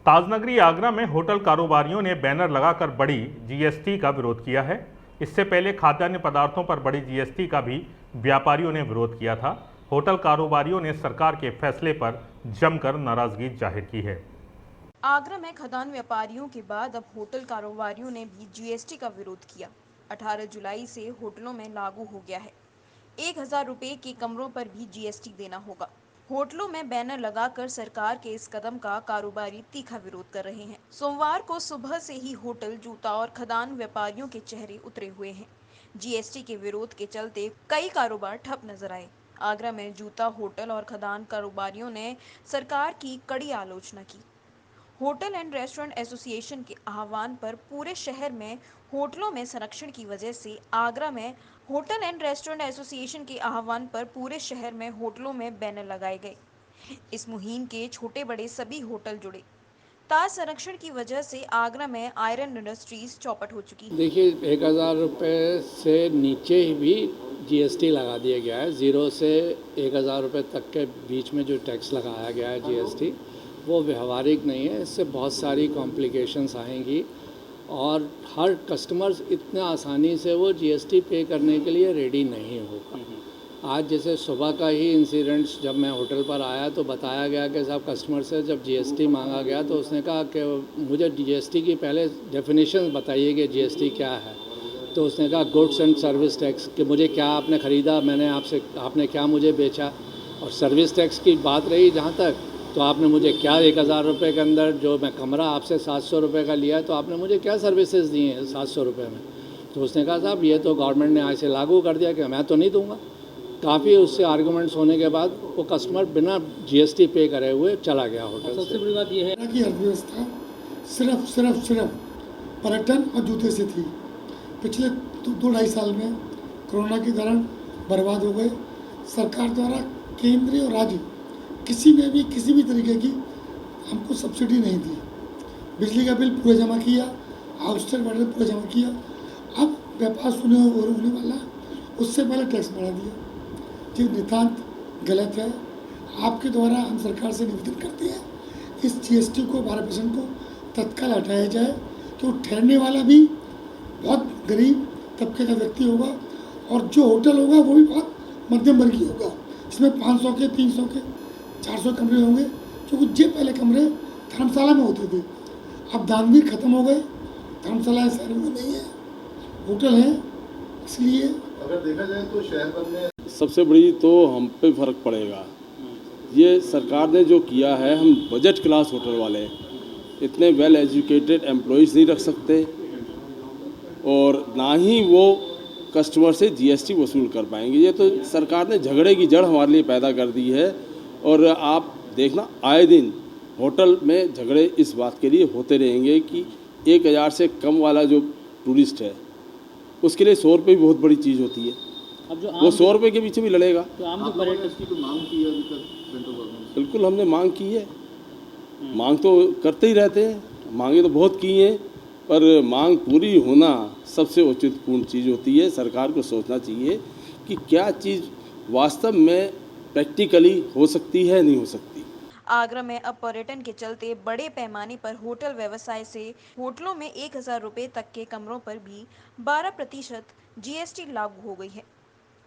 ताजनगरी आगरा में होटल कारोबारियों ने बैनर लगाकर बड़ी जीएसटी का विरोध किया है। इससे पहले खाद्यान्न पदार्थों पर बड़ी जीएसटी का भी व्यापारियों ने विरोध किया था। होटल कारोबारियों ने सरकार के फैसले पर जमकर नाराजगी जाहिर की है। आगरा में खाद्यान्न व्यापारियों के बाद अब होटल कारोबारियों ने भी जीएसटी का विरोध किया। 18 जुलाई से होटलों में लागू हो गया है। 1000 रुपए के कमरों पर भी जीएसटी देना होगा। होटलों में बैनर लगाकर सरकार के इस कदम का कारोबारी तीखा विरोध कर रहे हैं। सोमवार को सुबह से ही होटल, जूता और खाद्यान्न व्यापारियों के चेहरे उतरे हुए हैं। जीएसटी के विरोध के चलते कई कारोबार ठप नजर आए। आगरा में जूता, होटल और खाद्यान्न कारोबारियों ने सरकार की कड़ी आलोचना की। होटल एंड रेस्टोरेंट एसोसिएशन के आह्वान पर पूरे शहर में होटलों में संरक्षण की वजह से आगरा में होटल एंड रेस्टोरेंट एसोसिएशन के आह्वान पर पूरे शहर में होटलों में बैनर लगाए गए। इस मुहिम के छोटे बड़े सभी होटल जुड़े। ताज संरक्षण की वजह से आगरा में आयरन इंडस्ट्रीज चौपट हो चुकी है। देखिए, 1000 रुपये से नीचे ही भी जीएसटी लगा दिया गया है। 0 से 1000 रुपये तक के बीच में जो टैक्स लगाया गया है जीएसटी, वो व्यवहारिक नहीं है। इससे बहुत सारी कॉम्प्लिकेशंस आएंगी और हर कस्टमर्स इतने आसानी से वो जीएसटी पे करने के लिए रेडी नहीं होगा। आज जैसे सुबह का ही इंसिडेंट्स, जब मैं होटल पर आया तो बताया गया कि साहब कस्टमर से जब जीएसटी मांगा गया तो उसने कहा कि मुझे जीएसटी की पहले डेफिनेशन बताइए कि जीएसटी क्या है। तो उसने कहा गुड्स एंड सर्विस टैक्स, कि मुझे क्या आपने ख़रीदा, मैंने आपसे, आपने क्या मुझे बेचा। और सर्विस टैक्स की बात रही जहाँ तक, तो आपने मुझे क्या 1000 रुपये के अंदर जो मैं कमरा आपसे 700 रुपये का लिया, तो आपने मुझे क्या सर्विसेज दी हैं 700 रुपये में। तो उसने कहा साहब ये तो गवर्नमेंट ने आज से लागू कर दिया कि मैं तो नहीं दूंगा। काफ़ी उससे आर्गूमेंट्स होने के बाद वो कस्टमर बिना जीएसटी पे करे हुए चला गया होटल। सबसे बड़ी बात यह है कि अर्थव्यवस्था सिर्फ पर्यटन और जूते से थी। पिछले 2-2.5 साल में कोरोना के कारण बर्बाद हो गए। सरकार द्वारा केंद्रीय और राज्य किसी भी तरीके की हमको सब्सिडी नहीं दी। बिजली का बिल पूरा जमा किया, आउटस्टेट वाटर पूरा जमा किया। अब व्यापार होने वाला, उससे पहले टैक्स बढ़ा दिया, जो नितांत गलत है। आपके द्वारा हम सरकार से निवेदन करते हैं इस जीएसटी को 12% को तत्काल हटाया जाए, तो ठहरने वाला भी बहुत गरीब तबके का व्यक्ति होगा और जो होटल होगा वो भी बहुत मध्यम वर्गीय होगा। इसमें 500 के, 300 के, 400 कमरे होंगे, क्योंकि जो पहले कमरे धर्मशाला में होते थे, अब दानवीर खत्म हो गए। धर्मशाला शहर में नहीं है, होटल है। इसलिए अगर देखा जाए तो शहर भर में सबसे बड़ी तो हम पे फर्क पड़ेगा। ये सरकार ने जो किया है, हम बजट क्लास होटल वाले इतने वेल एजुकेटेड एम्प्लॉयज़ नहीं रख सकते और ना ही वो कस्टमर से जीएसटी वसूल कर पाएंगे। ये तो सरकार ने झगड़े की जड़ हमारे लिए पैदा कर दी है। और आप देखना, आए दिन होटल में झगड़े इस बात के लिए होते रहेंगे कि 1000 से कम वाला जो टूरिस्ट है उसके लिए 100 रुपये भी बहुत बड़ी चीज़ होती है। अब जो वो 100 रुपये के पीछे भी लड़ेगा। तो आम जो पर्यटक की मांग की है अभी तक सेंट्रल गवर्नमेंट, बिल्कुल हमने मांग की है। मांग तो करते ही रहते हैं, मांगे तो बहुत की हैं, पर मांग पूरी होना सबसे औचित्यपूर्ण चीज़ होती है। सरकार को सोचना चाहिए कि क्या चीज़ वास्तव में प्रैक्टिकली हो सकती है, नहीं हो सकती। आगरा में अब पर्यटन के चलते बड़े पैमाने पर होटल व्यवसाय से होटलों में 1000 रुपए तक के कमरों पर भी 12% जीएसटी लागू हो गई है।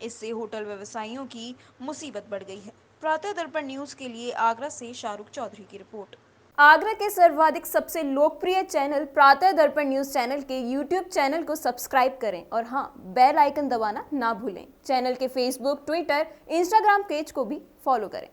इससे होटल व्यवसायियों की मुसीबत बढ़ गई है। प्रातः दर्पण न्यूज के लिए आगरा से शाहरुख चौधरी की रिपोर्ट। आगरा के सर्वाधिक सबसे लोकप्रिय चैनल प्रातः दर्पण न्यूज चैनल के यूट्यूब चैनल को सब्सक्राइब करें और हाँ, बेल आइकन दबाना ना भूलें। चैनल के फेसबुक, ट्विटर, इंस्टाग्राम पेज को भी फॉलो करें।